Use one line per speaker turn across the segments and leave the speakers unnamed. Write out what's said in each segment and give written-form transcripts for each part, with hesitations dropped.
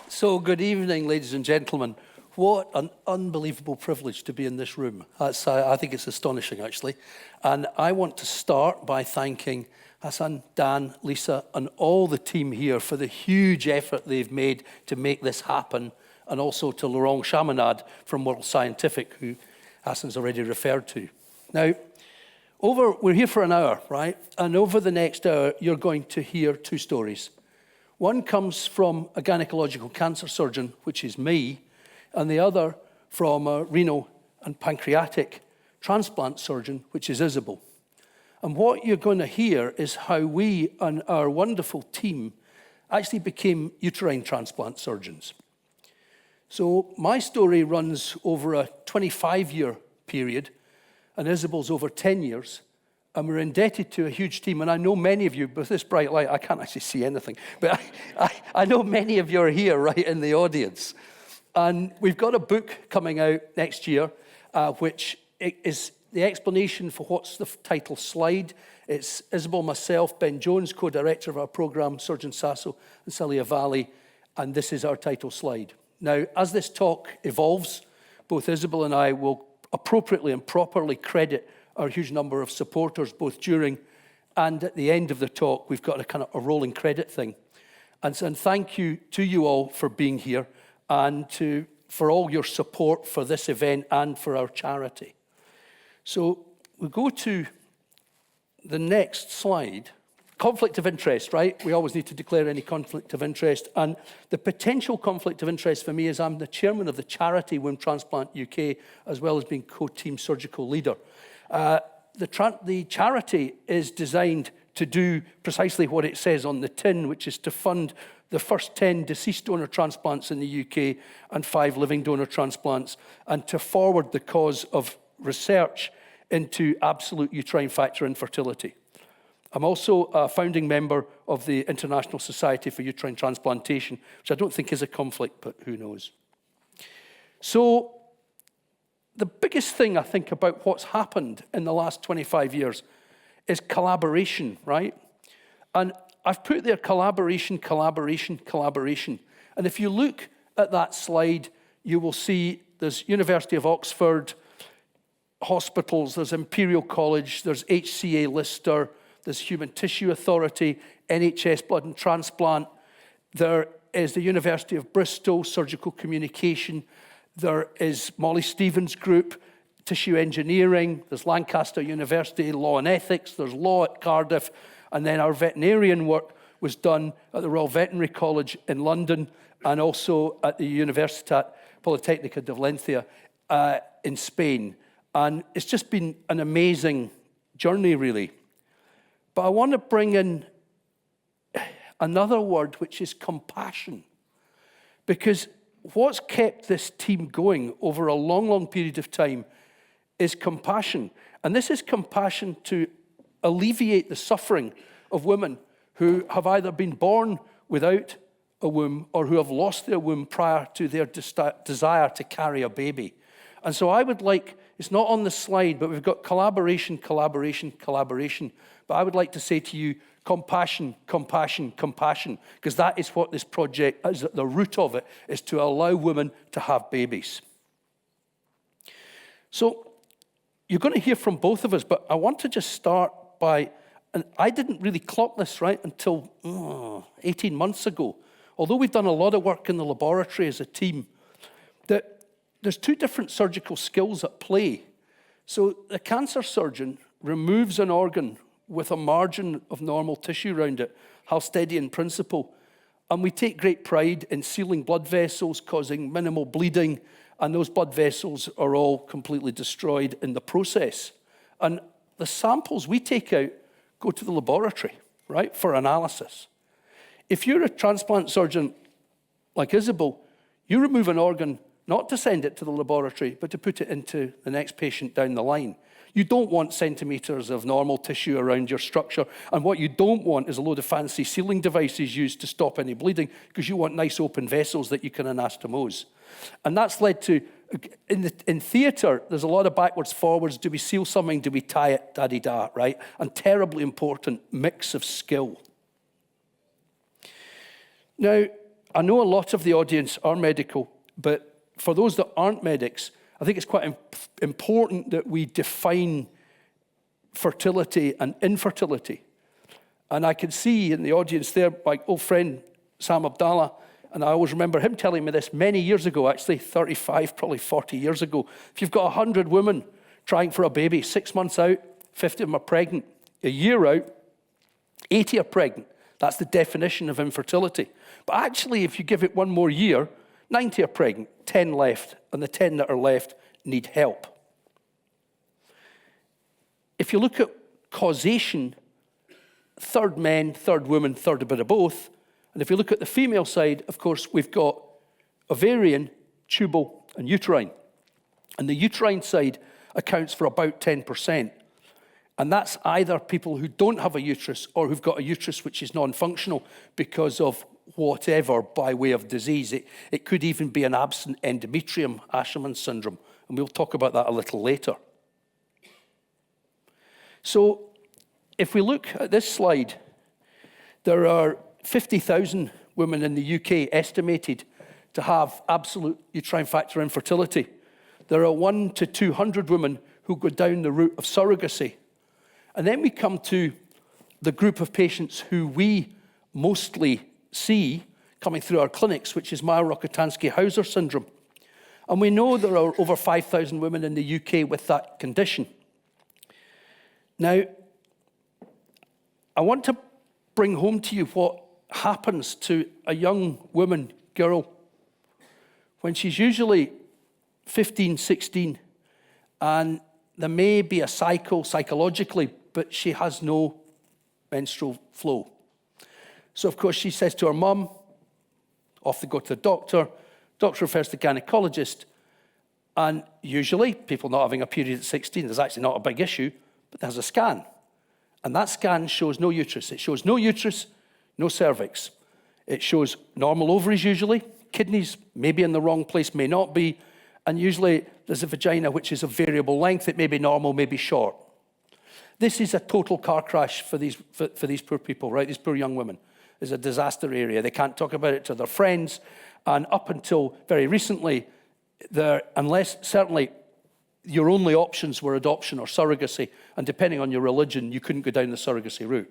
So, good evening, ladies and gentlemen. What an unbelievable privilege to be in this room. I think it's astonishing, actually. And I want to start by thanking Hassan, Dan, Lisa, and all the team here for the huge effort they've made to make this happen, and also to Laurent Chaminade from World Scientific, who Hassan's already referred to. Now, we're here for an hour, right? And over the next hour, you're going to hear two stories. One comes from a gynecological cancer surgeon, which is me, and the other from a renal and pancreatic transplant surgeon, which is Isabel. And what you're going to hear is how we and our wonderful team actually became uterine transplant surgeons. So my story runs over a 25-year period, and Isabel's over 10 years. And we're indebted to a huge team. And I know many of you, with this bright light, I can't actually see anything. But I know many of you are here right in the audience. And we've got a book coming out next year, which is the explanation for what's the title slide. It's Isabel, myself, Ben Jones, co-director of our program, Surgeon Sasso and Celia Valley. And this is our title slide. Now, as this talk evolves, both Isabel and I will appropriately and properly credit our huge number of supporters, both during and at the end of the talk. We've got a kind of a rolling credit thing. And thank you to you all for being here, and for all your support for this event and for our charity. So we go to the next slide. Conflict of interest, right? We always need to declare any conflict of interest. And the potential conflict of interest for me is I'm the chairman of the charity Womb Transplant UK, as well as being co-team surgical leader. The charity is designed to do precisely what it says on the tin, which is to fund the first 10 deceased donor transplants in the UK and 5 living donor transplants, and to forward the cause of research into absolute uterine factor infertility. I'm also a founding member of the International Society for Uterine Transplantation, which I don't think is a conflict, but who knows. So the biggest thing I think about what's happened in the last 25 years is collaboration, right? And I've put there collaboration, collaboration, collaboration. And if you look at that slide, you will see there's University of Oxford, hospitals, there's Imperial College, there's HCA Lister, there's Human Tissue Authority, NHS Blood and Transplant, there is the University of Bristol, Surgical Communication, there is Molly Stevens Group, Tissue Engineering, there's Lancaster University, Law and Ethics, there's law at Cardiff, and then our veterinarian work was done at the Royal Veterinary College in London, and also at the Universitat Politècnica de Valencia in Spain. And it's just been an amazing journey, really. But I want to bring in another word, which is compassion. Because what's kept this team going over a long, long period of time is compassion. And this is compassion to alleviate the suffering of women who have either been born without a womb or who have lost their womb prior to their desire to carry a baby. And so I would like, it's not on the slide, but we've got collaboration, collaboration, collaboration. But I would like to say to you, compassion, compassion, compassion, because that is what this project is. At the root of it is to allow women to have babies. So you're going to hear from both of us, but I want to just start by, and I didn't really clock this right until 18 months ago, although we've done a lot of work in the laboratory as a team, that there's two different surgical skills at play. So the cancer surgeon removes an organ with a margin of normal tissue around it, Halstedian principle. And we take great pride in sealing blood vessels, causing minimal bleeding, and those blood vessels are all completely destroyed in the process. And the samples we take out go to the laboratory, right, for analysis. If you're a transplant surgeon like Isabel, you remove an organ not to send it to the laboratory, but to put it into the next patient down the line. You don't want centimetres of normal tissue around your structure. And what you don't want is a load of fancy sealing devices used to stop any bleeding, because you want nice open vessels that you can anastomose. And that's led to, in theatre, there's a lot of backwards, forwards. Do we seal something? Do we tie it? Da-de-da, right? And terribly important mix of skill. Now, I know a lot of the audience are medical, but for those that aren't medics, I think it's quite important that we define fertility and infertility. And I can see in the audience there my old friend Sam Abdallah, and I always remember him telling me this many years ago, actually 35, probably 40 years ago. If you've got 100 women trying for a baby, 6 months out, 50 of them are pregnant. A year out, 80 are pregnant. That's the definition of infertility. But actually, if you give it one more year, 90 are pregnant, 10 left, and the 10 that are left need help. If you look at causation, third men, third women, third a bit of both. And if you look at the female side, of course, we've got ovarian, tubal, and uterine. And the uterine side accounts for about 10%. And that's either people who don't have a uterus or who've got a uterus which is non-functional because of whatever by way of disease. It could even be an absent endometrium, Asherman syndrome, and we'll talk about that a little later. So if we look at this slide, there are 50,000 women in the UK estimated to have absolute uterine factor infertility. There are 1 to 200 women who go down the route of surrogacy. And then we come to the group of patients who we mostly see coming through our clinics, which is Mayer-Rokitansky-Hauser syndrome. And we know there are over 5,000 women in the UK with that condition. Now, I want to bring home to you what happens to a young woman, girl, when she's usually 15, 16, and there may be a cycle psychologically, but she has no menstrual flow. So, of course, she says to her mum, off they go to the doctor refers to the gynecologist, and usually, people not having a period at 16, there's actually not a big issue, but there's a scan. And that scan shows no uterus. It shows no uterus, no cervix. It shows normal ovaries usually, kidneys may be in the wrong place, may not be, and usually there's a vagina which is of variable length. It may be normal, may be short. This is a total car crash for these poor people, right? These poor young women. It's a disaster area. They can't talk about it to their friends. And up until very recently, unless certainly your only options were adoption or surrogacy, and depending on your religion, you couldn't go down the surrogacy route.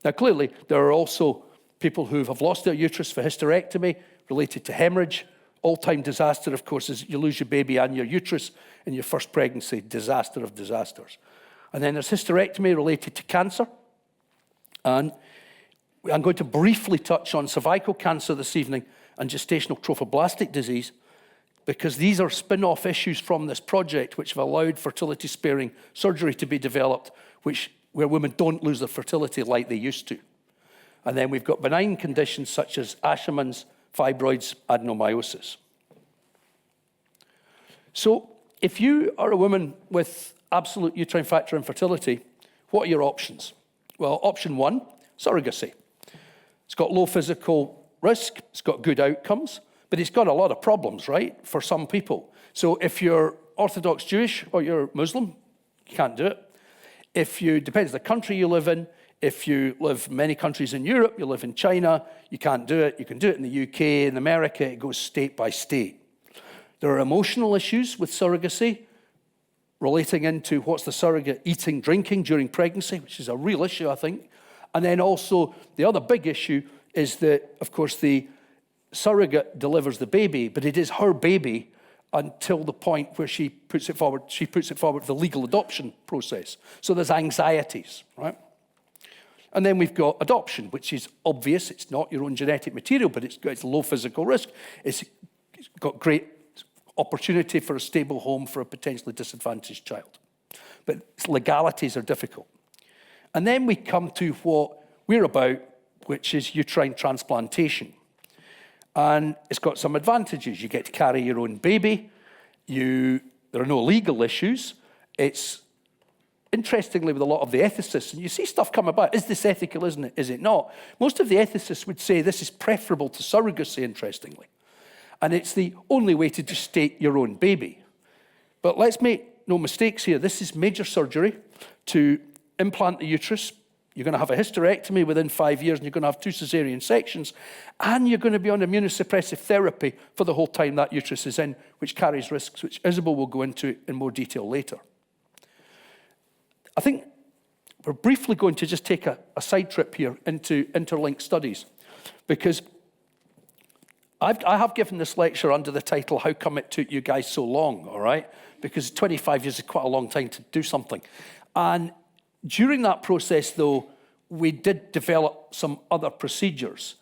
Now, clearly, there are also people who have lost their uterus for hysterectomy related to hemorrhage. All-time disaster, of course, is you lose your baby and your uterus in your first pregnancy. Disaster of disasters. And then there's hysterectomy related to cancer. And I'm going to briefly touch on cervical cancer this evening and gestational trophoblastic disease, because these are spin-off issues from this project which have allowed fertility-sparing surgery to be developed, where women don't lose their fertility like they used to. And then we've got benign conditions such as Asherman's, fibroids, adenomyosis. So if you are a woman with absolute uterine factor infertility, what are your options? Well, option one, surrogacy. It's got low physical risk, it's got good outcomes, but it's got a lot of problems, right, for some people. So if you're Orthodox Jewish or you're Muslim, you can't do it. Depends the country you live in. If you live in many countries in Europe, you live in China, you can't do it. You can do it in the UK, in America, it goes state by state. There are emotional issues with surrogacy relating into what's the surrogate eating, drinking during pregnancy, which is a real issue, I think. And then also the other big issue is that, of course, the surrogate delivers the baby, but it is her baby until the point where she puts it forward to the legal adoption process. So there's anxieties, right? And then we've got adoption, which is obvious. It's not your own genetic material, but it's low physical risk. It's got great opportunity for a stable home for a potentially disadvantaged child. But legalities are difficult. And then we come to what we're about, which is uterine transplantation. And it's got some advantages. You get to carry your own baby. There are no legal issues. It's interestingly, with a lot of the ethicists, and you see stuff come about, is this ethical, isn't it? Is it not? Most of the ethicists would say this is preferable to surrogacy, interestingly. And it's the only way to gestate your own baby. But let's make no mistakes here. This is major surgery to implant the uterus. You're going to have a hysterectomy within 5 years, and you're going to have 2 cesarean sections, and you're going to be on immunosuppressive therapy for the whole time that uterus is in, which carries risks, which Isabel will go into in more detail later. I think we're briefly going to just take a side trip here into interlinked studies, because I have given this lecture under the title, How Come It Took You Guys So Long, all right? Because 25 years is quite a long time to do something. And during that process, though, we did develop some other procedures.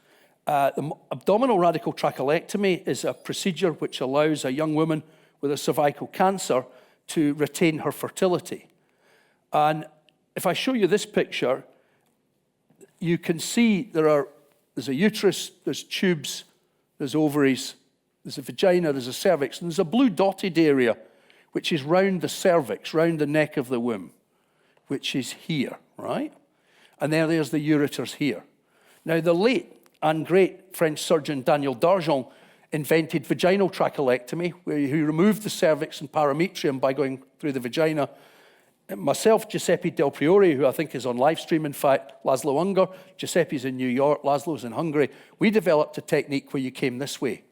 The abdominal radical trachelectomy is a procedure which allows a young woman with a cervical cancer to retain her fertility. And if I show you this picture, you can see there's a uterus, there's tubes, there's ovaries, there's a vagina, there's a cervix, and there's a blue dotted area, which is round the cervix, round the neck of the womb, which is here, right? And there's the ureters here. Now, the late and great French surgeon Daniel Darjon invented vaginal trachelectomy, where he removed the cervix and parametrium by going through the vagina. Myself, Giuseppe Del Priore, who I think is on live stream, in fact, Laszlo Unger, Giuseppe's in New York, Laszlo's in Hungary. We developed a technique where you came this way.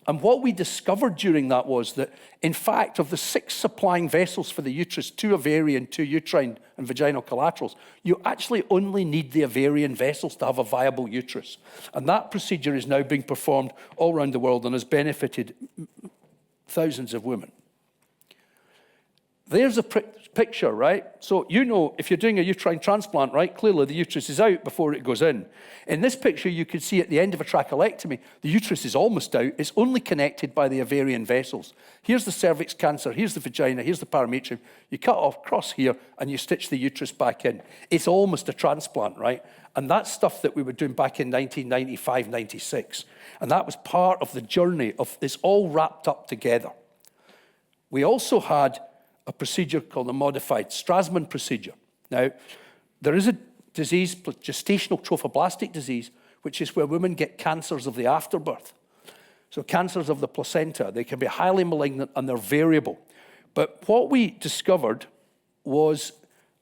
And what we discovered during that was that, in fact, of the 6 supplying vessels for the uterus, 2 ovarian, 2 uterine and vaginal collaterals, you actually only need the ovarian vessels to have a viable uterus. And that procedure is now being performed all around the world and has benefited thousands of women. There's a picture, right? So you know if you're doing a uterine transplant, right, clearly the uterus is out before it goes in. In this picture, you can see at the end of a trachelectomy, the uterus is almost out. It's only connected by the ovarian vessels. Here's the cervix cancer, here's the vagina, here's the parametrium. You cut off across here and you stitch the uterus back in. It's almost a transplant, right? And that's stuff that we were doing back in 1995, 96. And that was part of the journey of this all wrapped up together. We also had a procedure called the modified Strassman procedure. Now, there is a disease, gestational trophoblastic disease, which is where women get cancers of the afterbirth. So cancers of the placenta, they can be highly malignant and they're variable. But what we discovered was,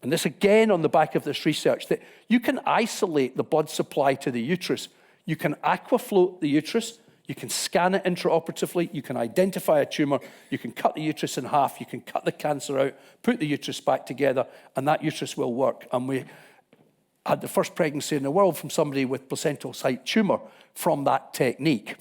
and this again on the back of this research, that you can isolate the blood supply to the uterus. You can aquafloat the uterus. You can scan it intraoperatively, you can identify a tumor, you can cut the uterus in half, you can cut the cancer out, put the uterus back together, and that uterus will work. And we had the first pregnancy in the world from somebody with placental site tumor from that technique.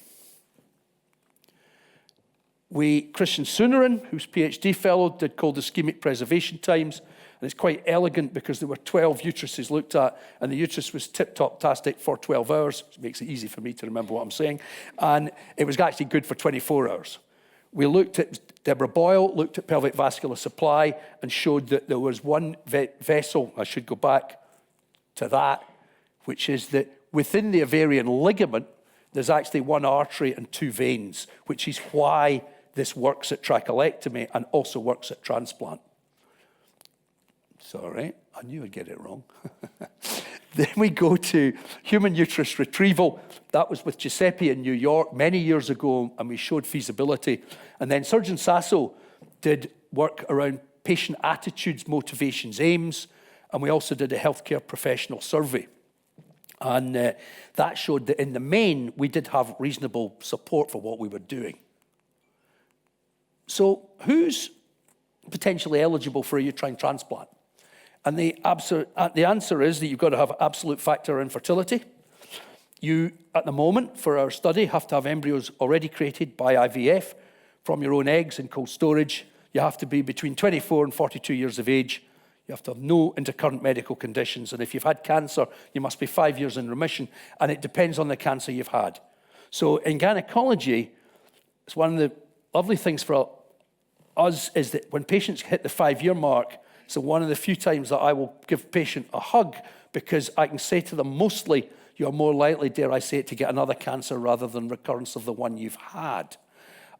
Christian Sunerin, who's PhD fellow, did cold ischemic preservation times. And it's quite elegant because there were 12 uteruses looked at, and the uterus was tip-top-tastic for 12 hours. It makes it easy for me to remember what I'm saying. And it was actually good for 24 hours. We looked at, Deborah Boyle looked at pelvic vascular supply and showed that there was one vessel, I should go back to that, which is that within the ovarian ligament, there's actually one artery and 2 veins, which is why this works at trachelectomy and also works at transplant. Sorry, I knew I'd get it wrong. Then we go to human uterus retrieval. That was with Giuseppe in New York many years ago, and we showed feasibility. And then Surgeon Sasso did work around patient attitudes, motivations, aims, and we also did a healthcare professional survey. And that showed that in the main, we did have reasonable support for what we were doing. So who's potentially eligible for a uterine transplant? And the answer is that you've got to have absolute factor infertility. You, at the moment, for our study, have to have embryos already created by IVF from your own eggs in cold storage. You have to be between 24 and 42 years of age. You have to have no intercurrent medical conditions. And if you've had cancer, you must be 5 years in remission. And it depends on the cancer you've had. So in gynecology, it's one of the lovely things for us is that when patients hit the 5-year mark, so one of the few times that I will give a patient a hug, because I can say to them, mostly, you're more likely, dare I say it, to get another cancer rather than recurrence of the one you've had.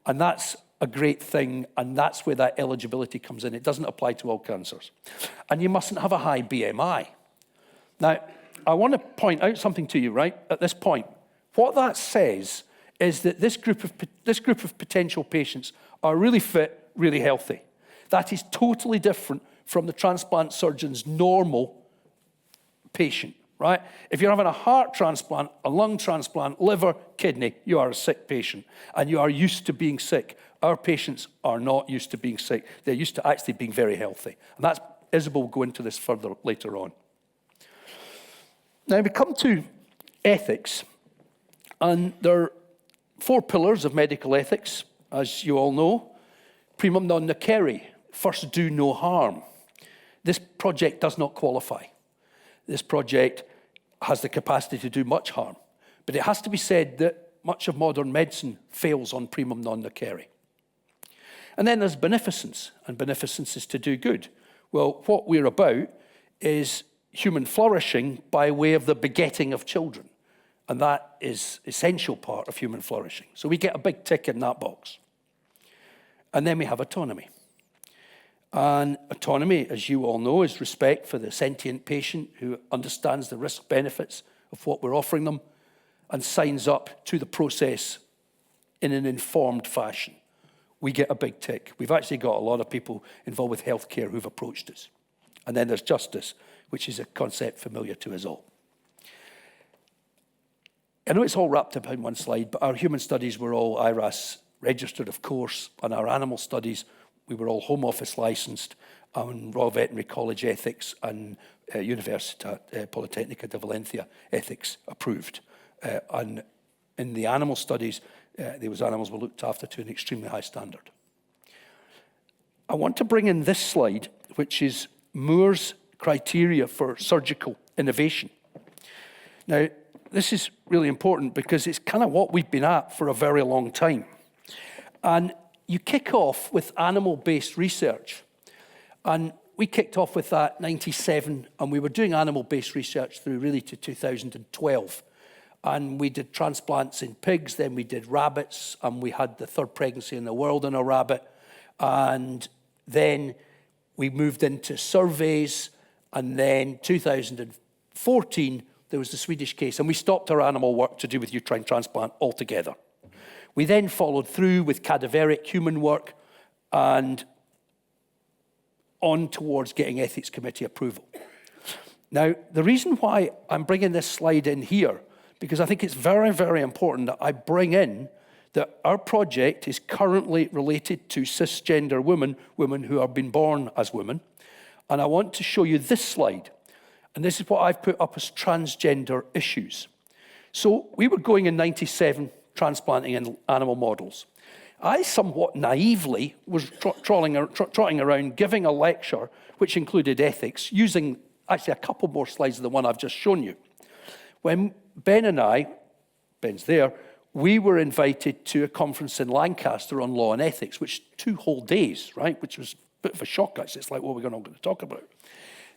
And that's a great thing, and that's where that eligibility comes in. It doesn't apply to all cancers. And you mustn't have a high BMI. Now, I want to point out something to you, right, at this point. What that says is that this group of potential patients are really fit, really healthy. That is totally different from the transplant surgeon's normal patient, right? If you're having a heart transplant, a lung transplant, liver, kidney, you are a sick patient, and you are used to being sick. Our patients are not used to being sick. They're used to actually being very healthy. And that's, Isabel will go into this further later on. Now we come to ethics, and there are 4 pillars of medical ethics, as you all know. Primum non nocere, first do no harm. This project does not qualify. This project has the capacity to do much harm, but it has to be said that much of modern medicine fails on primum non nocere. And then there's beneficence, and beneficence is to do good. Well, what we're about is human flourishing by way of the begetting of children, and that is an essential part of human flourishing. So we get a big tick in that box. And then we have autonomy. And autonomy, as you all know, is respect for the sentient patient who understands the risk benefits of what we're offering them and signs up to the process in an informed fashion. We get a big tick. We've actually got a lot of people involved with healthcare who've approached us. And then there's justice, which is a concept familiar to us all. I know it's all wrapped up in one slide, but our human studies were all IRAS registered, of course, and our animal studies, we were all Home Office licensed, Royal Veterinary College ethics and Universitat Politecnica de Valencia ethics approved. And in the animal studies, those animals were looked after to an extremely high standard. I want to bring in this slide, which is Moore's criteria for surgical innovation. Now, this is really important because it's kind of what we've been at for a very long time. And you kick off with animal-based research. And we kicked off with that in '97, and we were doing animal-based research through really to 2012. And we did transplants in pigs, then we did rabbits, and we had the 3rd pregnancy in the world in a rabbit. And then we moved into surveys, and then 2014, there was the Swedish case, and we stopped our animal work to do with uterine transplant altogether. We then followed through with cadaveric human work and on towards getting ethics committee approval. Now, the reason why I'm bringing this slide in here, because I think it's very, very important that I bring in that our project is currently related to cisgender women, women who have been born as women. And I want to show you this slide. And this is what I've put up as transgender issues. So we were going in '97, transplanting in animal models. I somewhat naively was trotting around giving a lecture which included ethics, using actually a couple more slides than the one I've just shown you. When Ben and I, Ben's there, we were invited to a conference in Lancaster on law and ethics, which 2 whole days, right? Which was a bit of a shock, actually. It's like, what are we not going to talk about?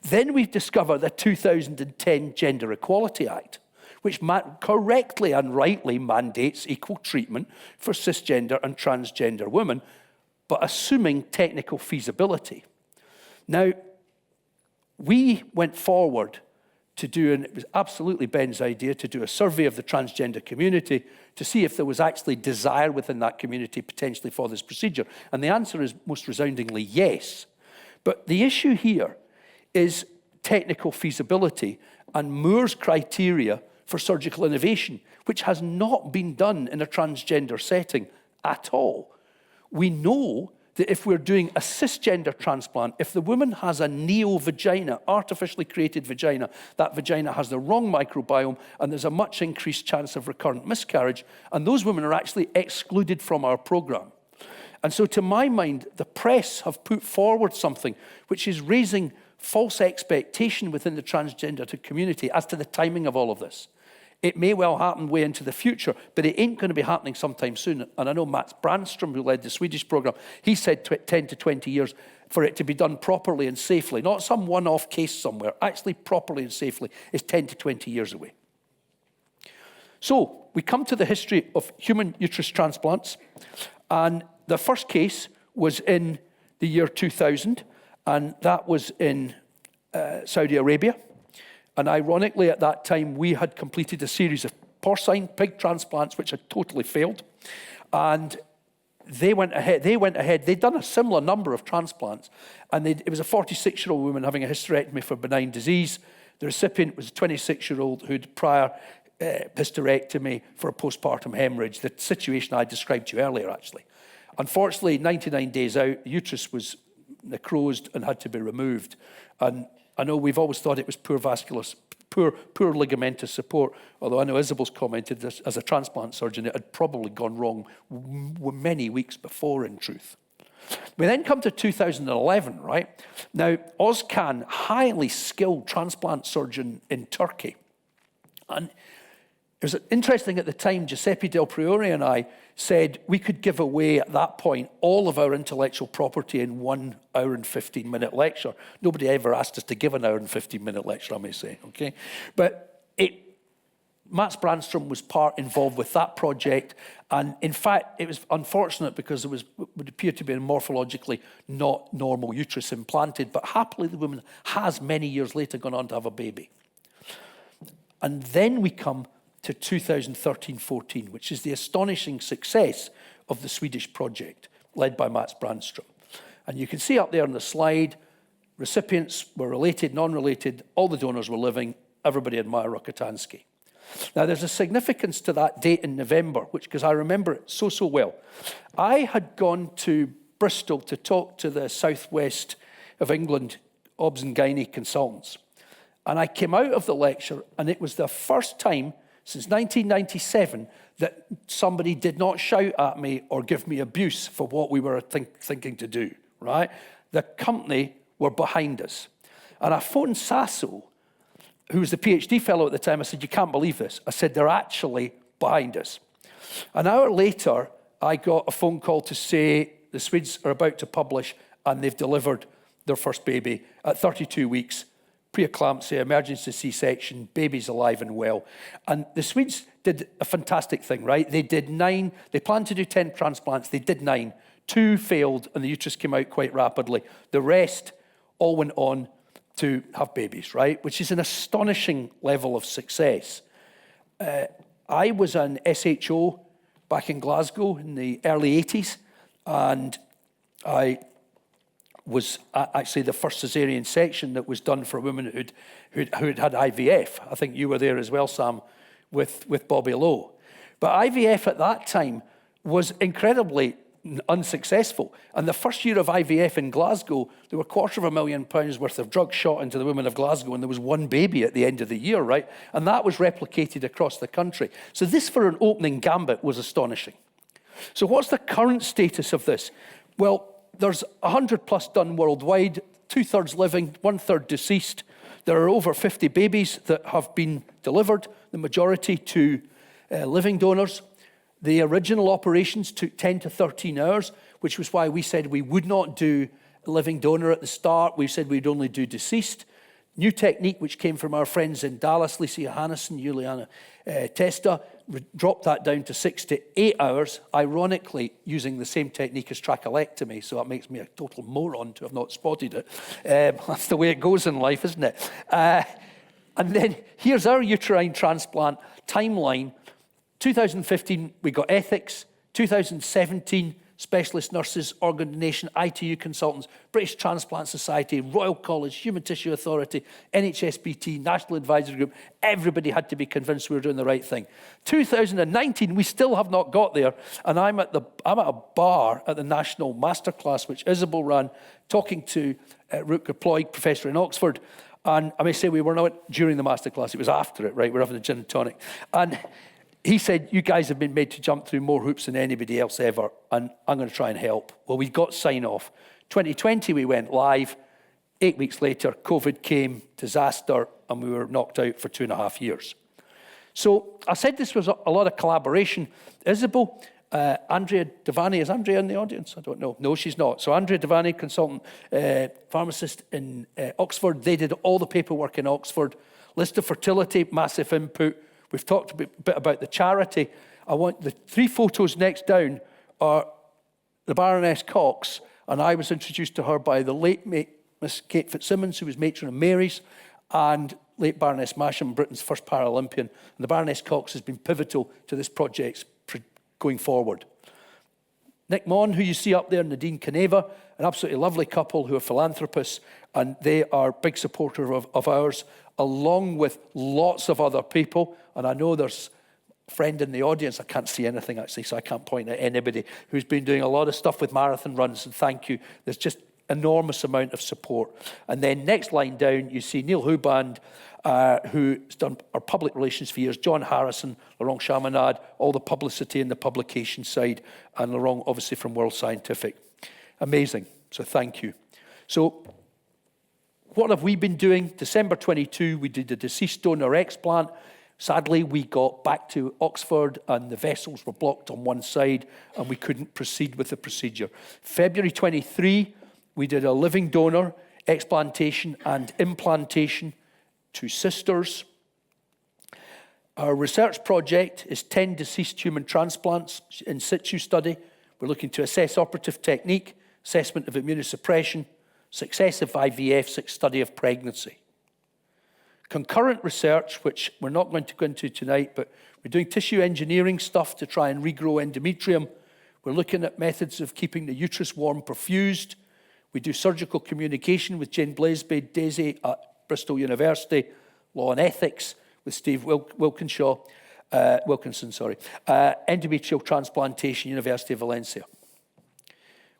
Then we discovered the 2010 Gender Equality Act, which correctly and rightly mandates equal treatment for cisgender and transgender women, but assuming technical feasibility. Now, we went forward to do, and it was absolutely Ben's idea, to do a survey of the transgender community to see if there was actually desire within that community potentially for this procedure. And the answer is most resoundingly yes. But the issue here is technical feasibility and Moore's criteria for surgical innovation, which has not been done in a transgender setting at all. We know that if we're doing a cisgender transplant, if the woman has a neo-vagina, artificially created vagina, that vagina has the wrong microbiome and there's a much increased chance of recurrent miscarriage, and those women are actually excluded from our program. And so to my mind, the press have put forward something which is raising false expectation within the transgender community as to the timing of all of this. It may well happen way into the future, but it ain't going to be happening sometime soon. And I know Mats Brandstrom, who led the Swedish program, he said 10 to 20 years for it to be done properly and safely, not some one-off case somewhere, actually properly and safely is 10 to 20 years away. So we come to the history of human uterus transplants, and the first case was in the year 2000, and that was in Saudi Arabia. And ironically, at that time, we had completed a series of porcine pig transplants, which had totally failed. And they went ahead. They'd done a similar number of transplants. And it was a 46-year-old woman having a hysterectomy for benign disease. The recipient was a 26-year-old who'd prior hysterectomy for a postpartum hemorrhage, the situation I described to you earlier, actually. Unfortunately, 99 days out, the uterus was necrosed and had to be removed. And I know we've always thought it was poor ligamentous support, although I know Isabel's commented this, as a transplant surgeon, it had probably gone wrong many weeks before, in truth. We then come to 2011, right? Now, Ozcan, highly skilled transplant surgeon in Turkey. And it was interesting at the time, Giuseppe Del Priore and I said we could give away at that point all of our intellectual property in 1 hour and 15-minute lecture. Nobody ever asked us to give an hour and 15-minute lecture, I may say, okay? But Mats Brandstrom was involved with that project, and in fact, it was unfortunate because it would appear to be a morphologically not normal uterus implanted, but happily the woman has many years later gone on to have a baby. And then we come to 2013-14, which is the astonishing success of the Swedish project led by Mats Brandstrom. And you can see up there on the slide, recipients were related, non-related, all the donors were living, everybody admired Rokotansky. Now, there's a significance to that date in November, because I remember it so well. I had gone to Bristol to talk to the southwest of England obs and gynae consultants. And I came out of the lecture, and it was the first time since 1997 that somebody did not shout at me or give me abuse for what we were thinking to do, right? The company were behind us. And I phoned Sasso, who was the PhD fellow at the time. I said, you can't believe this. I said, they're actually behind us. An hour later, I got a phone call to say the Swedes are about to publish and they've delivered their first baby at 32 weeks. Preeclampsia, emergency C-section, baby's alive and well. And the Swedes did a fantastic thing, right? They did 9, they planned to do 10 transplants, they did 9. 2 failed and the uterus came out quite rapidly. The rest all went on to have babies, right? Which is an astonishing level of success. I was an SHO back in Glasgow in the early 80s, and I was actually the first caesarean section that was done for a woman who'd had IVF. I think you were there as well, Sam, with Bobby Lowe. But IVF at that time was incredibly unsuccessful. And the first year of IVF in Glasgow, there were £250,000 worth of drugs shot into the women of Glasgow, and there was 1 baby at the end of the year, right? And that was replicated across the country. So this, for an opening gambit, was astonishing. So what's the current status of this? Well, there's 100 plus done worldwide, 2/3 living, 1/3 deceased. There are over 50 babies that have been delivered, the majority to living donors. The original operations took 10 to 13 hours, which was why we said we would not do a living donor at the start. We said we'd only do deceased. New technique, which came from our friends in Dallas, Lisa Johannesson, Juliana Testa, dropped that down to 6 to 8 hours, ironically using the same technique as trachelectomy, so that makes me a total moron to have not spotted it. That's the way it goes in life, isn't it? And then here's our uterine transplant timeline. 2015, we got ethics. 2017, specialist nurses, organ donation, ITU consultants, British Transplant Society, Royal College, Human Tissue Authority, NHSBT, National Advisory Group. Everybody had to be convinced we were doing the right thing. 2019, we still have not got there, and I'm at a bar at the National Masterclass, which Isabel ran, talking to Rutger Ploeg, professor in Oxford, and I may say we were not during the masterclass, it was after it, right? We're having a gin and tonic. And he said, you guys have been made to jump through more hoops than anybody else ever, and I'm going to try and help. Well, we got sign-off. 2020, we went live. 8 weeks later, COVID came, disaster, and we were knocked out for 2.5 years. So I said this was a lot of collaboration. Isabel, Andrea Devani, is Andrea in the audience? I don't know. No, she's not. So Andrea Devani, consultant pharmacist in Oxford, they did all the paperwork in Oxford. List of Fertility, massive input. We've talked a bit about the charity. I want the 3 photos next down are the Baroness Cox, and I was introduced to her by the late Miss Kate Fitzsimmons, who was matron of Mary's, and late Baroness Masham, Britain's first Paralympian. And the Baroness Cox has been pivotal to this project going forward. Nick Mon, who you see up there, Nadine Caneva, an absolutely lovely couple who are philanthropists, and they are big supporters of ours, along with lots of other people. And I know there's a friend in the audience, I can't see anything actually, so I can't point at anybody, who's been doing a lot of stuff with marathon runs, and thank you. There's just enormous amount of support. And then next line down, you see Neil Huband, who's done our public relations for years, John Harrison, Laurent Chaminade, all the publicity and the publication side, and Laurent obviously from World Scientific. Amazing, so thank you. So what have we been doing? December 22, we did a deceased donor explant. Sadly, we got back to Oxford and the vessels were blocked on one side and we couldn't proceed with the procedure. February 23, we did a living donor explantation and implantation, 2 sisters. Our research project is 10 deceased human transplants in situ study. We're looking to assess operative technique, assessment of immunosuppression, successive IVF, study of pregnancy. Concurrent research, which we're not going to go into tonight, but we're doing tissue engineering stuff to try and regrow endometrium. We're looking at methods of keeping the uterus warm perfused. We do surgical communication with Jane Blaisby Daisy at Bristol University, law and ethics with Steve Wilkinson, endometrial transplantation, University of Valencia.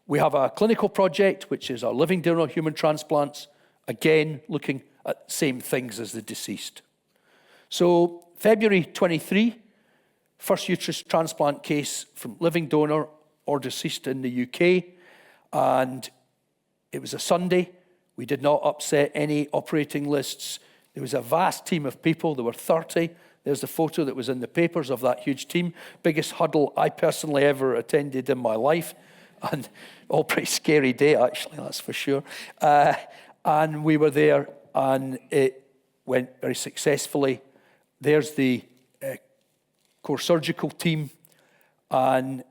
We have a clinical project, which is our living donor human transplants, again, looking at the same things as the deceased. So February 23, first uterus transplant case from living donor or deceased in the UK, and it was a Sunday. We did not upset any operating lists. There was a vast team of people. There were 30. There's the photo that was in the papers of that huge team. Biggest huddle I personally ever attended in my life. And all pretty scary day, actually, that's for sure. And we were there, and it went very successfully. There's the core surgical team. And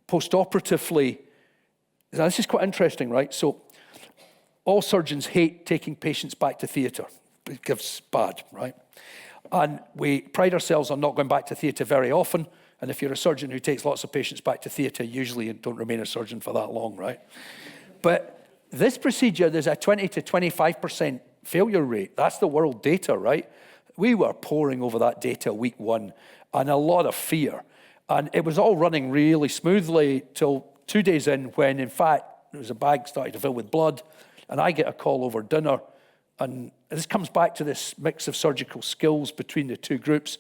post-operatively, now this is quite interesting, right? So all surgeons hate taking patients back to theatre. It gives bad, right? And we pride ourselves on not going back to theatre very often. And if you're a surgeon who takes lots of patients back to theatre, usually you don't remain a surgeon for that long, right? But this procedure, there's a 20 to 25% failure rate. That's the world data, right? We were poring over that data week 1 and a lot of fear. And it was all running really smoothly till 2 days in when, in fact, there was a bag started to fill with blood. And I get a call over dinner. And this comes back to this mix of surgical skills between the 2 groups.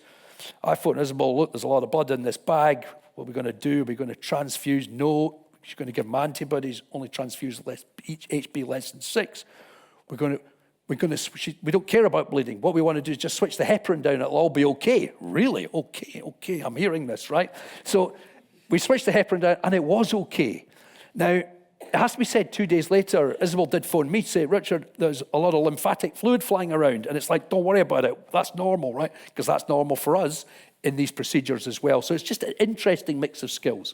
I phoned Isabel, look, there's a lot of blood in this bag. What are we going to do? Are we going to transfuse? No. She's going to give them antibodies, only transfuse each HB less than 6. We don't care about bleeding. What we want to do is just switch the heparin down. It'll all be okay. Really? Okay. I'm hearing this, right? So we switched the heparin down, and it was okay. Now, it has to be said, 2 days later, Isabel did phone me to say, Richard, there's a lot of lymphatic fluid flying around. And it's like, don't worry about it. That's normal, right? Because that's normal for us in these procedures as well. So it's just an interesting mix of skills.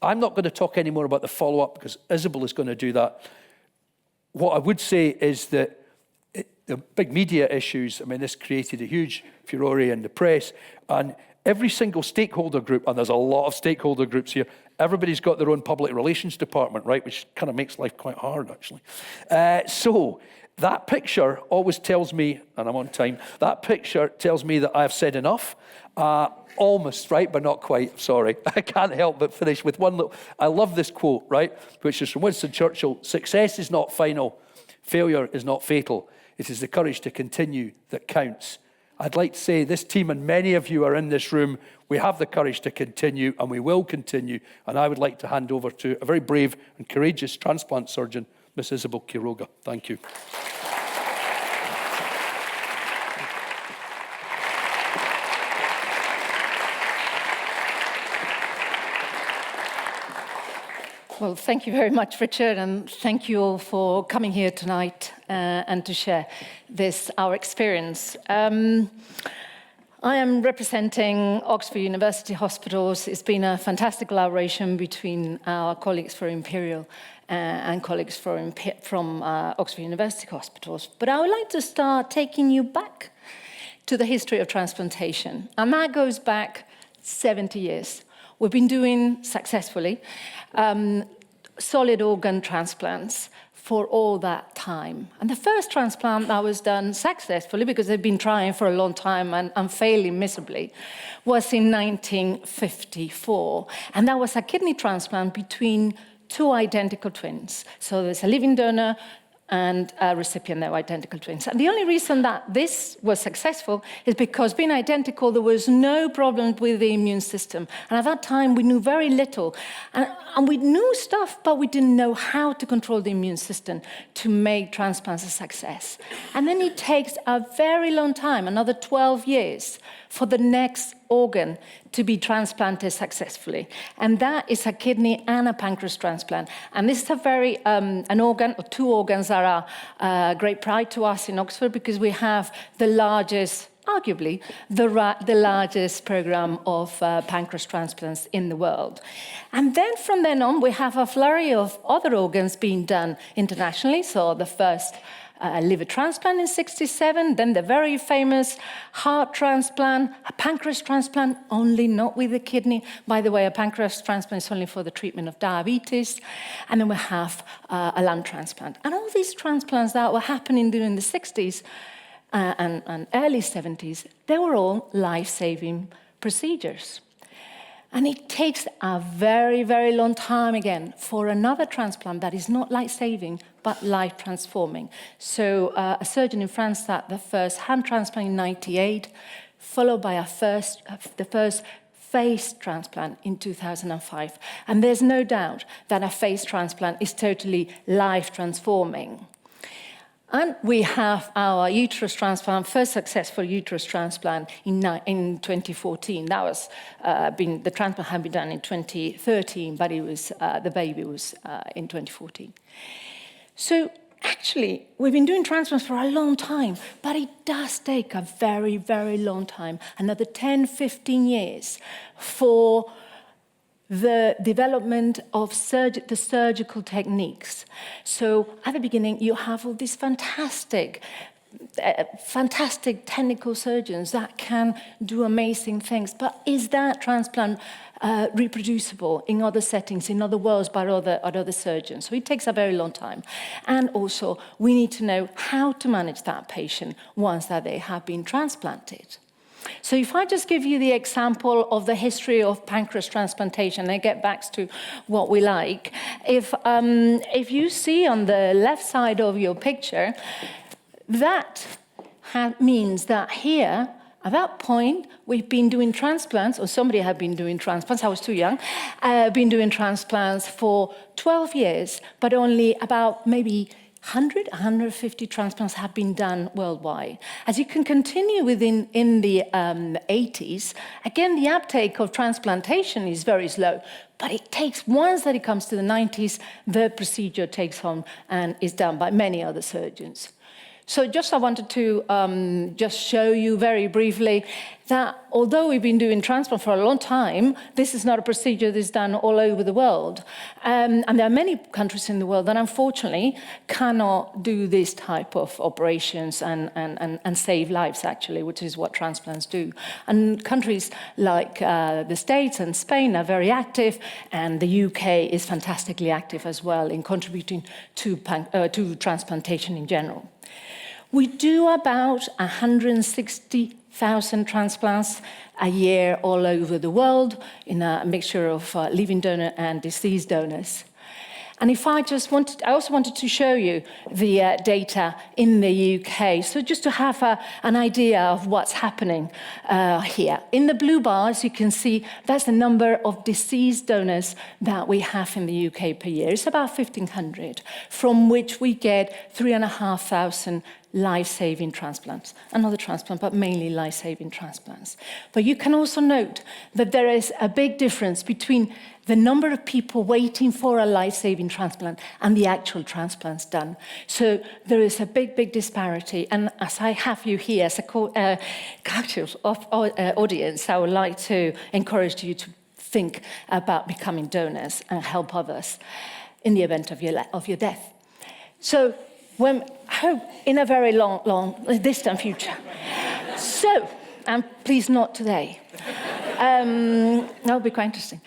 I'm not going to talk anymore about the follow-up because Isabel is going to do that. What I would say is that the big media issues, I mean, this created a huge furore in the press. And every single stakeholder group, and there's a lot of stakeholder groups here, everybody's got their own public relations department, right? Which kind of makes life quite hard, actually. So that picture always tells me, and I'm on time, that picture tells me that I've said enough. Almost, right? But not quite, sorry. I can't help but finish with one little, I love this quote, right? Which is from Winston Churchill, success is not final, failure is not fatal. It is the courage to continue that counts. I'd like to say this team and many of you are in this room. We have the courage to continue and we will continue. And I would like to hand over to a very brave and courageous transplant surgeon, Miss Isabel Quiroga. Thank you.
Well, thank you very much, Richard, and thank you all for coming here tonight and to share this, our experience. I am representing Oxford University Hospitals. It's been a fantastic collaboration between our colleagues from Imperial and colleagues from Oxford University Hospitals. But I would like to start taking you back to the history of transplantation. And that goes back 70 years. We've been doing successfully solid organ transplants for all that time. And the first transplant that was done successfully, because they've been trying for a long time and failing miserably, was in 1954. And that was a kidney transplant between two identical twins. So there's a living donor and a recipient that were identical twins. And the only reason that this was successful is because being identical, there was no problem with the immune system. And at that time, we knew very little. And we knew stuff, but we didn't know how to control the immune system to make transplants a success. And then it takes a very long time, another 12 years, for the next organ to be transplanted successfully. And that is a kidney and a pancreas transplant. And this is a very, an organ, or two organs that are a great pride to us in Oxford, because we have the largest, arguably, the largest program of pancreas transplants in the world. And then from then on, we have a flurry of other organs being done internationally. So the first liver transplant in 1967, then the very famous heart transplant, a pancreas transplant, only not with the kidney. By the way, a pancreas transplant is only for the treatment of diabetes. And then we have a lung transplant. And all these transplants that were happening during the 60s and early 70s, they were all life-saving procedures. And it takes a very, very long time again for another transplant that is not life-saving, but life-transforming. So a surgeon in France started the first hand transplant in 1998, followed by the first face transplant in 2005. And there's no doubt that a face transplant is totally life-transforming. And we have our uterus transplant, first successful uterus transplant in 2014. That was the transplant had been done in 2013, but it was the baby was in 2014. So actually, we've been doing transplants for a long time, but it does take a very, very long time, another 10, 15 years for the development of the surgical techniques. So at the beginning, you have all these fantastic technical surgeons that can do amazing things. But is that transplant reproducible in other settings, in other worlds, by other surgeons? So it takes a very long time. And also, we need to know how to manage that patient once that they have been transplanted. So if I just give you the example of the history of pancreas transplantation, and get back to what we like, if you see on the left side of your picture, that means that here, at that point, we've been doing transplants, or somebody had been doing transplants, I was too young, been doing transplants for 12 years, but only about maybe 150 transplants have been done worldwide. As you can continue in the 80s, again, the uptake of transplantation is very slow, but it takes, once that it comes to the 90s, the procedure takes on and is done by many other surgeons. So I wanted to just show you very briefly that although we've been doing transplant for a long time, this is not a procedure that's done all over the world. And there are many countries in the world that unfortunately cannot do this type of operations and save lives, actually, which is what transplants do. And countries like the States and Spain are very active, and the UK is fantastically active as well in contributing to transplantation in general. We do about 160,000 transplants a year all over the world in a mixture of living donor and deceased donors. And if I also wanted to show you the data in the UK, so just to have an idea of what's happening here. In the blue bars, you can see that's the number of deceased donors that we have in the UK per year. It's about 1,500, from which we get 3,500 life-saving transplants. Another transplant, but mainly life-saving transplants. But you can also note that there is a big difference between the number of people waiting for a life-saving transplant and the actual transplants done. So there is a big, big disparity. And as I have you here as a captive audience, I would like to encourage you to think about becoming donors and help others in the event of your death. So, hope in a very long, distant future. So, and please not today. That'll be quite interesting.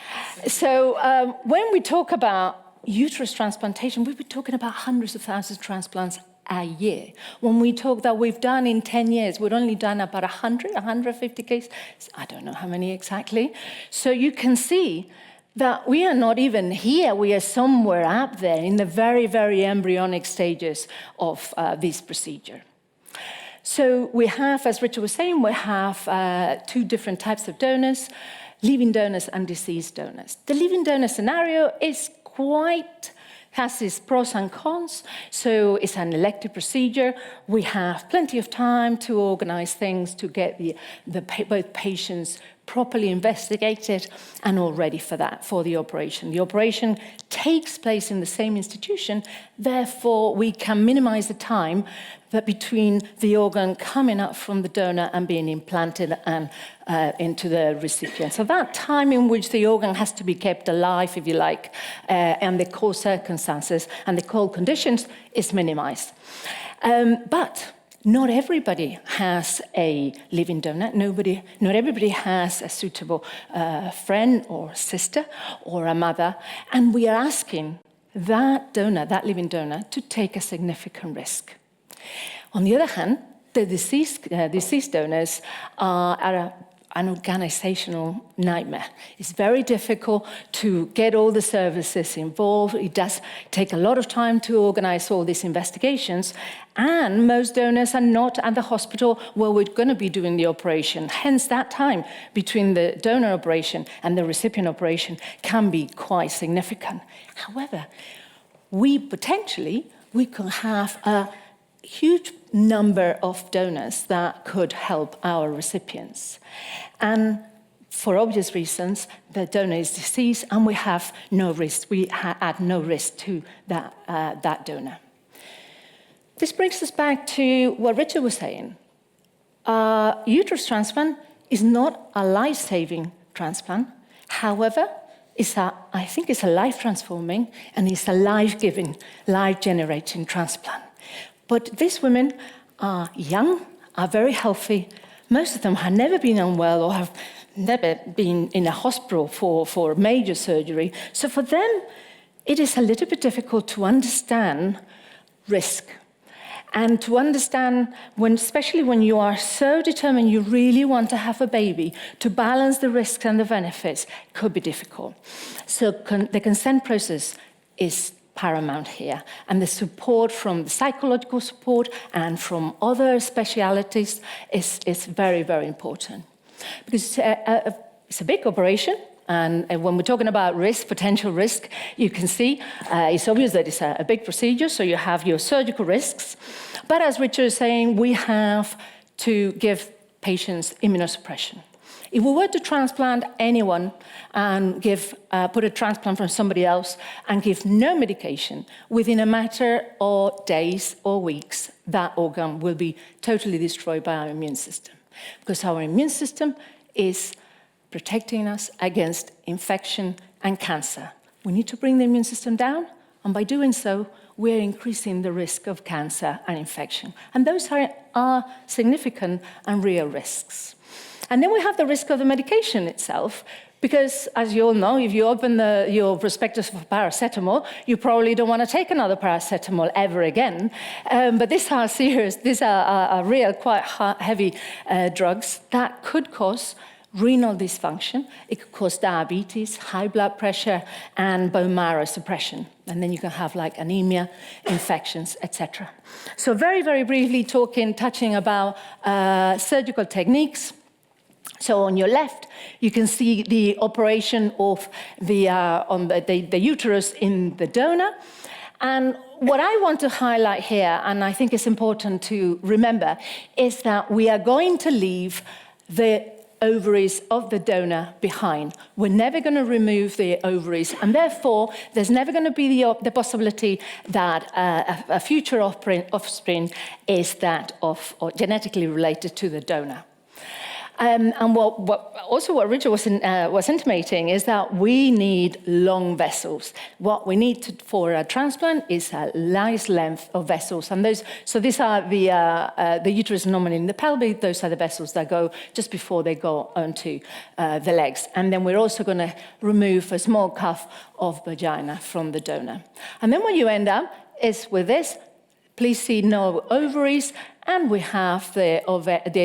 So, when we talk about uterus transplantation, we'll be talking about hundreds of thousands of transplants a year. When we talk that we've done in 10 years, we've only done about 150 cases. I don't know how many exactly. So you can see that we are not even here. We are somewhere up there in the very, very embryonic stages of this procedure. So we have, as Richard was saying, we have two different types of donors, living donors and deceased donors. The living donor scenario is has its pros and cons. So it's an elective procedure. We have plenty of time to organize things, to get both patients properly investigated and all ready for the operation. The operation takes place in the same institution, therefore we can minimize the time that between the organ coming up from the donor and being implanted and into the recipient. So that time in which the organ has to be kept alive, if you like, and the core circumstances and the cold conditions is minimized. But not everybody has a living donor. Not everybody has a suitable friend or sister or a mother. And we are asking that donor, that living donor, to take a significant risk. On the other hand, the deceased donors are an organizational nightmare. It's very difficult to get all the services involved. It does take a lot of time to organize all these investigations, and most donors are not at the hospital where we're going to be doing the operation. Hence, that time between the donor operation and the recipient operation can be quite significant. However, we can have a huge number of donors that could help our recipients. And for obvious reasons, the donor is deceased and we have no risk. We add no risk to that donor. This brings us back to what Richard was saying. Uterus transplant is not a life-saving transplant. However, I think it's a life-transforming and it's a life-giving, life-generating transplant. But these women are young, are very healthy. Most of them have never been unwell or have never been in a hospital for major surgery. So for them, it is a little bit difficult to understand risk. And to understand, especially when you are so determined you really want to have a baby, to balance the risks and the benefits could be difficult. So the consent process is paramount here. And the support from the psychological support and from other specialities is very, very important. Because it's a big operation. And when we're talking about risk, potential risk, you can see it's obvious that it's a big procedure, so you have your surgical risks. But as Richard is saying, we have to give patients immunosuppression. If we were to transplant anyone and put a transplant from somebody else and give no medication, within a matter of days or weeks, that organ will be totally destroyed by our immune system. Because our immune system is protecting us against infection and cancer. We need to bring the immune system down, and by doing so, we're increasing the risk of cancer and infection. And those are significant and real risks. And then we have the risk of the medication itself, because as you all know, if you open your prospectus for paracetamol, you probably don't want to take another paracetamol ever again. But these are real, quite heavy drugs that could cause renal dysfunction. It could cause diabetes, high blood pressure, and bone marrow suppression. And then you can have like anemia, infections, etc. So very, very briefly touching about surgical techniques. So on your left, you can see the operation of the uterus in the donor. And what I want to highlight here, and I think it's important to remember, is that we are going to leave the ovaries of the donor behind. We're never going to remove the ovaries, and therefore there's never going to be the possibility that a future offspring is that of or genetically related to the donor. And what Richard was intimating is that we need long vessels. What we need for a transplant is a nice length of vessels, and these are the uterus, normally in the pelvic. Those are the vessels that go just before they go onto the legs. And then we're also going to remove a small cuff of vagina from the donor. And then what you end up is with this. Please see no ovaries, and we have the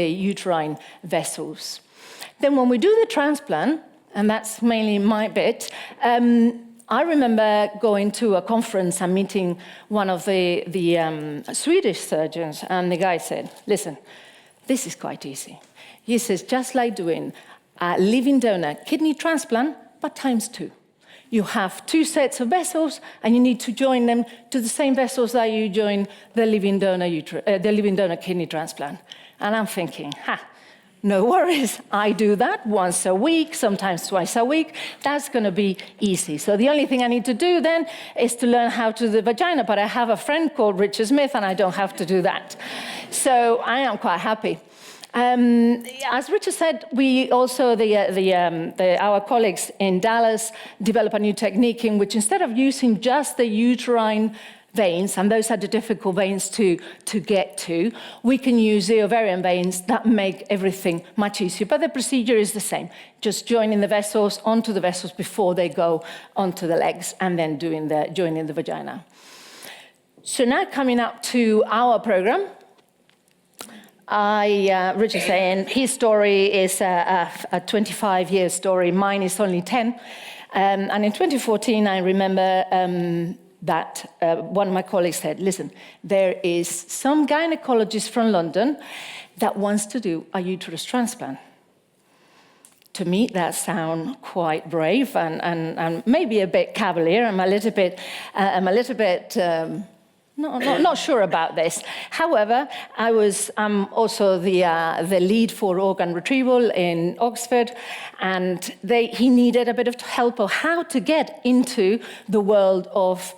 uterine vessels. Then when we do the transplant, and that's mainly my bit, I remember going to a conference and meeting one of the Swedish surgeons, and the guy said, listen, this is quite easy. He says, just like doing a living donor kidney transplant, but times 2. You have 2 sets of vessels, and you need to join them to the same vessels that you join the living donor kidney transplant. And I'm thinking, no worries. I do that once a week, sometimes twice a week. That's going to be easy. So the only thing I need to do then is to learn how to do the vagina. But I have a friend called Richard Smith, and I don't have to do that. So I am quite happy. As Richard said, we also, our colleagues in Dallas developed a new technique in which instead of using just the uterine veins, and those are the difficult veins to get to, we can use the ovarian veins that make everything much easier. But the procedure is the same, just joining the vessels onto the vessels before they go onto the legs, and then joining the vagina. So now coming up to our program. Richard saying his story is a 25-year story. Mine is only 10. And in 2014, I remember that one of my colleagues said, listen, there is some gynecologist from London that wants to do a uterus transplant. To me, that sounds quite brave and maybe a bit cavalier. I'm a little bit not sure about this. However, I'm also the lead for organ retrieval in Oxford, and he needed a bit of help of how to get into the world of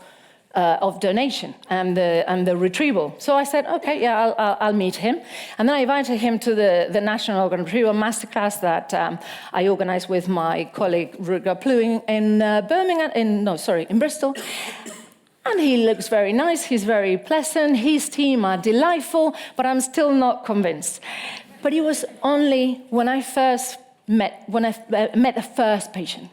donation and the retrieval. So I said, okay, yeah, I'll meet him. And then I invited him to the National Organ Retrieval Masterclass that I organized with my colleague Rutger Pluing in Bristol. And he looks very nice, he's very pleasant, his team are delightful, but I'm still not convinced. But it was only when I met the first patient.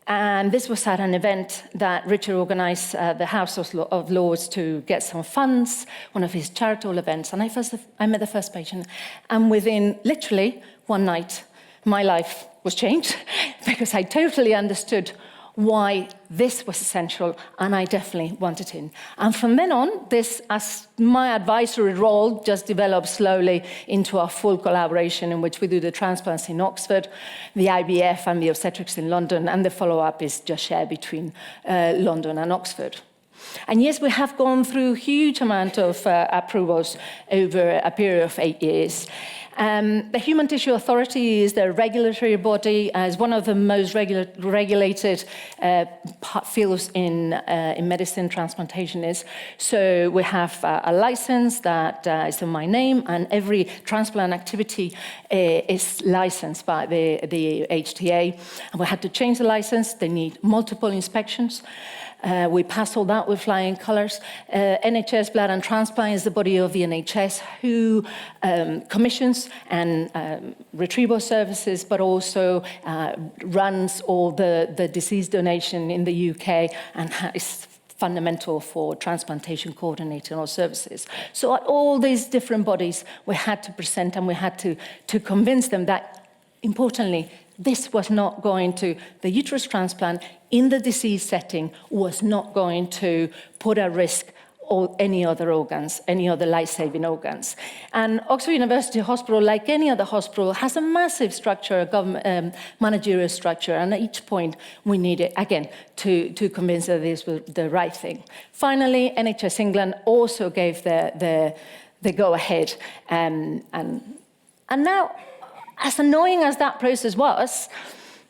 And this was at an event that Richard organized the House of Lords to get some funds, one of his charitable events. And I met the first patient. And within literally one night, my life was changed because I totally understood why this was essential, and I definitely wanted in. And from then on, this, as my advisory role, just developed slowly into a full collaboration in which we do the transplants in Oxford, the IVF and the obstetrics in London, and the follow-up is just shared between London and Oxford. And yes, we have gone through a huge amount of approvals over a period of 8 years. The Human Tissue Authority is the regulatory body, as one of the most regulated fields in medicine. Transplantation is. So we have a license that is in my name, and every transplant activity is licensed by the HTA. And we had to change the license. They need multiple inspections. We passed all that with flying colours. NHS Blood and Transplant is the body of the NHS who commissions and retrieval services, but also runs all the disease donation in the UK and is fundamental for transplantation coordinating all services. So at all these different bodies, we had to present and we had to convince them that, importantly, this was not going to, the uterus transplant in the disease setting was not going to put at risk or any other organs, any other life-saving organs. And Oxford University Hospital, like any other hospital, has a massive structure, a government managerial structure, and at each point we need it, again, to convince that this was the right thing. Finally, NHS England also gave the go-ahead, and now, as annoying as that process was,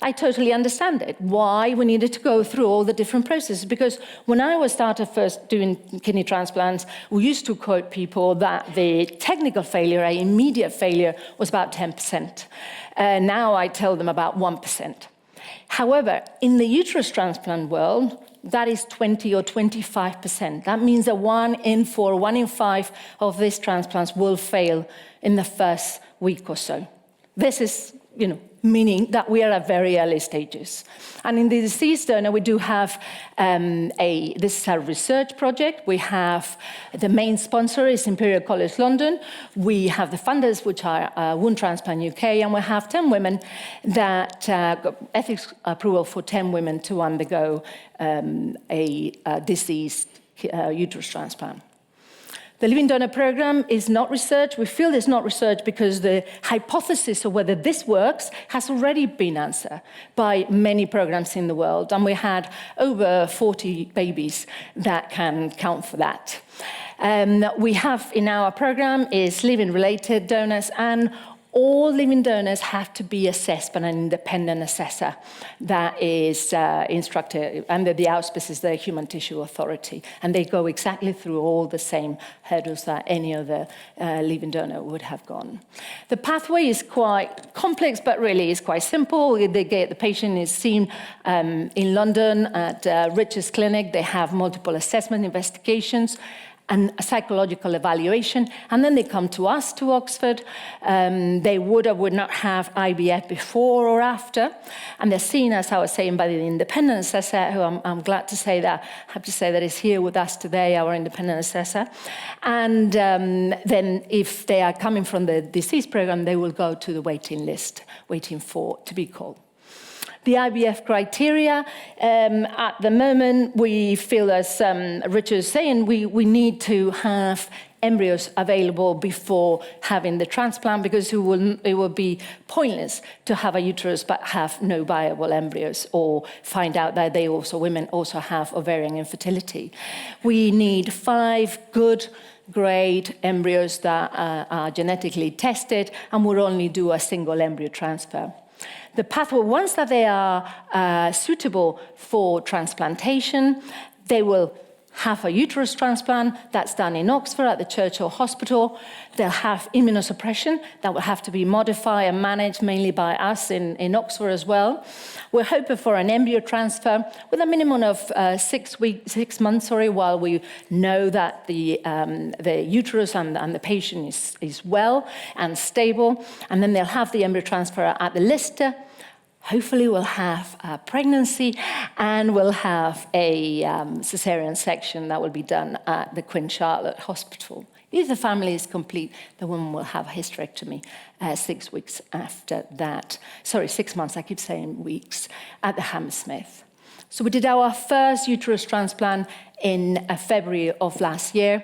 I totally understand it, why we needed to go through all the different processes. Because when I started first doing kidney transplants, we used to quote people that the technical failure, immediate failure, was about 10%. Now I tell them about 1%. However, in the uterus transplant world, that is 20 or 25%. That means that 1 in 4, 1 in 5 of these transplants will fail in the first week or so. This is, meaning that we are at very early stages. And in the deceased donor, we do have this is a research project. We have the main sponsor is Imperial College London. We have the funders, which are Wound Transplant UK, and we have 10 women that got ethics approval for 10 women to undergo a deceased uterus transplant. The living donor program is not research. We feel it's not research because the hypothesis of whether this works has already been answered by many programs in the world. And we had over 40 babies that can count for that. We have in our program is living-related donors, and all living donors have to be assessed by an independent assessor that is instructed under the auspices of the Human Tissue Authority. And they go exactly through all the same hurdles that any other living donor would have gone. The pathway is quite complex, but really is quite simple. The patient is seen in London at Richard's Clinic. They have multiple assessment investigations and a psychological evaluation, and then they come to us, to Oxford. They would or would not have IVF before or after, and they're seen, as I was saying, by the independent assessor, who I'm glad to say that, is here with us today, our independent assessor. And then if they are coming from the disease program, they will go to the waiting list, waiting to be called. The IVF criteria, at the moment, we feel, as Richard was saying, we need to have embryos available before having the transplant, because it will be pointless to have a uterus but have no viable embryos, or find out that women also have ovarian infertility. We need 5 good grade embryos that are genetically tested, and we'll only do a single embryo transfer. The pathway, once that they are suitable for transplantation, they will have a uterus transplant that's done in Oxford at the Churchill Hospital. They'll have immunosuppression that will have to be modified and managed mainly by us in Oxford as well. We're hoping for an embryo transfer with a minimum of 6 months, while we know that the uterus and the patient is well and stable. And then they'll have the embryo transfer at the Lister. Hopefully we'll have a pregnancy, and we'll have a cesarean section that will be done at the Queen Charlotte Hospital. If the family is complete, the woman will have a hysterectomy 6 weeks after that. Sorry, 6 months, I keep saying weeks, at the Hammersmith. So we did our first uterus transplant in February of last year.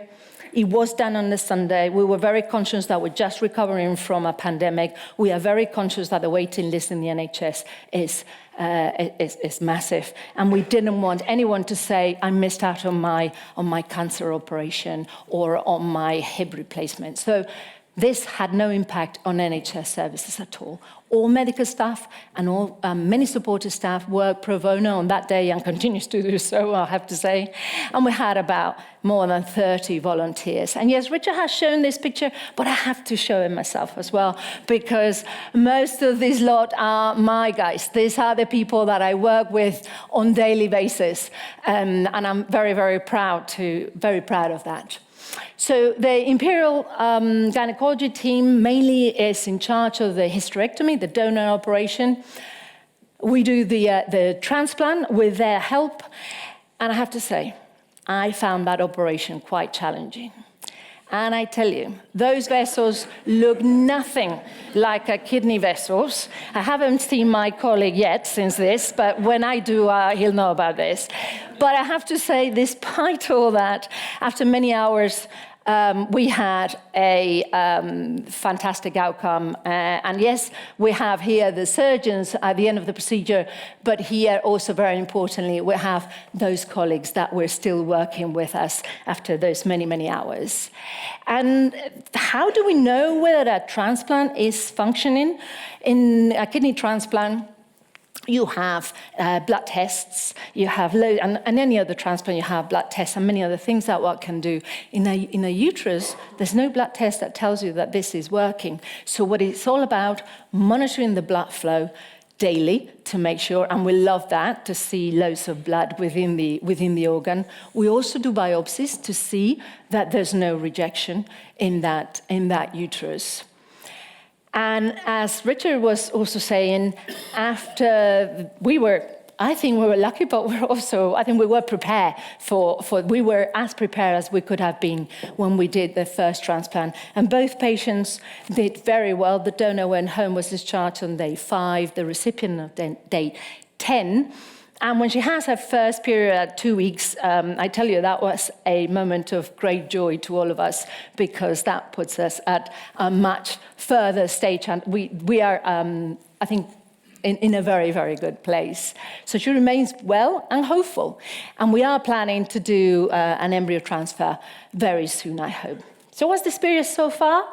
It was done on the Sunday. We were very conscious that we're just recovering from a pandemic. We are very conscious that the waiting list in the NHS is massive. And we didn't want anyone to say, I missed out on my cancer operation or on my hip replacement. So this had no impact on NHS services at all. All medical staff and all many supportive staff worked pro bono on that day and continues to do so, I have to say. And we had about more than 30 volunteers. And yes, Richard has shown this picture, but I have to show it myself as well, because most of this lot are my guys. These are the people that I work with on a daily basis. And I'm very, very proud of that. So the Imperial gynecology team mainly is in charge of the hysterectomy, the donor operation. We do the transplant with their help. And I have to say, I found that operation quite challenging. And I tell you, those vessels look nothing like kidney vessels. I haven't seen my colleague yet since this, but when I do, he'll know about this. But I have to say, despite all that, after many hours, we had a fantastic outcome. And yes, we have here the surgeons at the end of the procedure, but here also very importantly, we have those colleagues that were still working with us after those many, many hours. And how do we know whether a transplant is functioning? In a kidney transplant, you have blood tests, you have and any other transplant, you have blood tests and many other things that one can do. In a uterus, there's no blood test that tells you that this is working. So what it's all about, monitoring the blood flow daily to make sure, and we love that, to see loads of blood within the organ. We also do biopsies to see that there's no rejection in that uterus. And as Richard was also saying, after I think we were lucky, but I think we were prepared we were as prepared as we could have been when we did the first transplant. And both patients did very well. The donor went home, was discharged on day 5, the recipient on day 10. And when she has her first period at 2 weeks, I tell you, that was a moment of great joy to all of us, because that puts us at a much further stage. And we are, I think, in a very, very good place. So she remains well and hopeful. And we are planning to do an embryo transfer very soon, I hope. So what's the experience so far?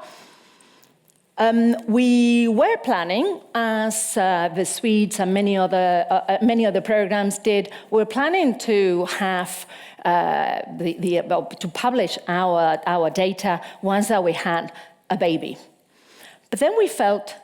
We were planning, as the Swedes and many other programs did, we're planning to have to publish our data once that we had a baby. But then we felt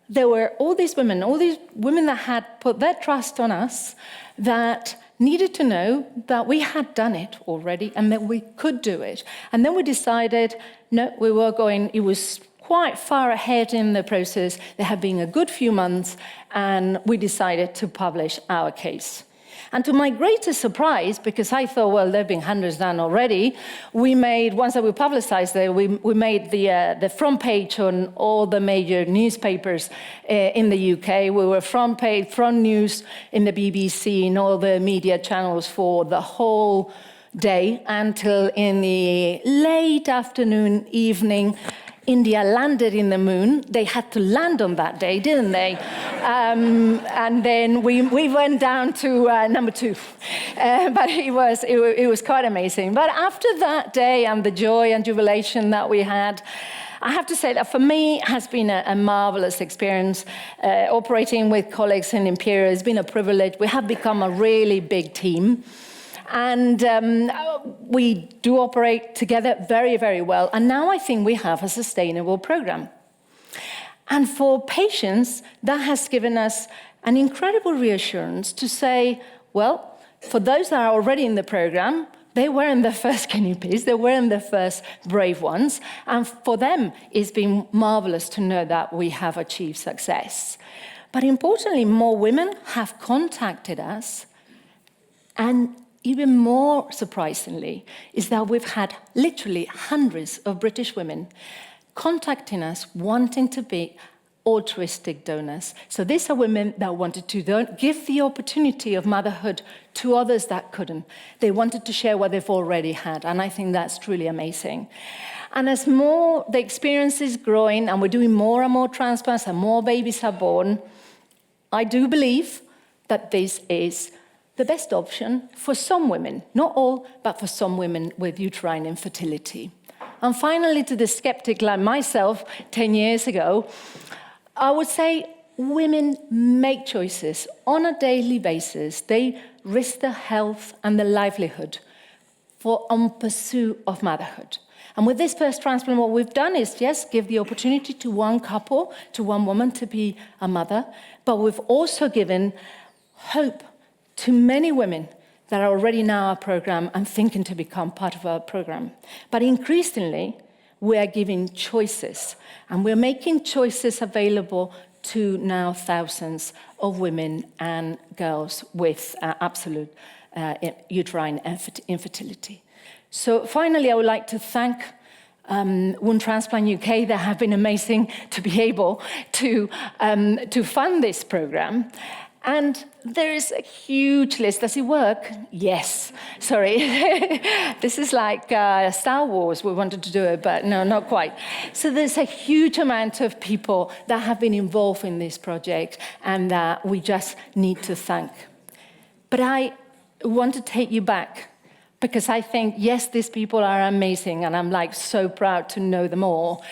there were all these women that had put their trust on us, that needed to know that we had done it already and that we could do it. And then we decided, no, it was quite far ahead in the process. There had been a good few months, and we decided to publish our case. And to my greatest surprise, because I thought, well, there have been hundreds done already, once that we publicized it, we made the front page on all the major newspapers in the UK. We were front news in the BBC, in all the media channels for the whole day, until in the late afternoon, evening, India landed in the moon. They had to land on that day, didn't they? And then we went down to number 2. But it was quite amazing. But after that day and the joy and jubilation that we had, I have to say that for me it has been a marvelous experience. Operating with colleagues in Imperial has been a privilege. We have become a really big team. And we do operate together very, very well. And now I think we have a sustainable program. And for patients, that has given us an incredible reassurance to say, well, for those that are already in the program, they weren't the first guinea pigs, they weren't the first brave ones. And for them, it's been marvelous to know that we have achieved success. But importantly, more women have contacted us, and even more surprisingly is that we've had literally hundreds of British women contacting us wanting to be altruistic donors. So these are women that wanted to give the opportunity of motherhood to others that couldn't. They wanted to share what they've already had, and I think that's truly amazing. And as the experience is growing and we're doing more and more transplants and more babies are born, I do believe that this is the best option for some women, not all, but for some women with uterine infertility. And finally, to the skeptic like myself 10 years ago, I would say women make choices on a daily basis. They risk their health and their livelihood on pursuit of motherhood. And with this first transplant, what we've done is, yes, give the opportunity to one couple, to one woman to be a mother, but we've also given hope to many women that are already now our program and thinking to become part of our program. But increasingly, we are giving choices, and we're making choices available to now thousands of women and girls with absolute uterine infertility. So finally, I would like to thank Wound Transplant UK, they have been amazing to be able to fund this program. And there is a huge list. Does it work? Yes. Sorry. This is like Star Wars. We wanted to do it, but no, not quite. So there's a huge amount of people that have been involved in this project and that we just need to thank. But I want to take you back because I think, yes, these people are amazing and I'm like so proud to know them all.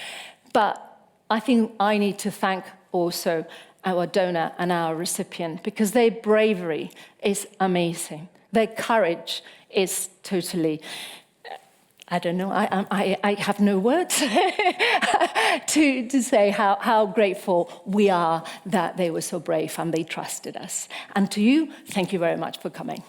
But I think I need to thank also our donor and our recipient, because their bravery is amazing. Their courage is totally, I don't know, I have no words to say how grateful we are that they were so brave and they trusted us. And to you, thank you very much for coming.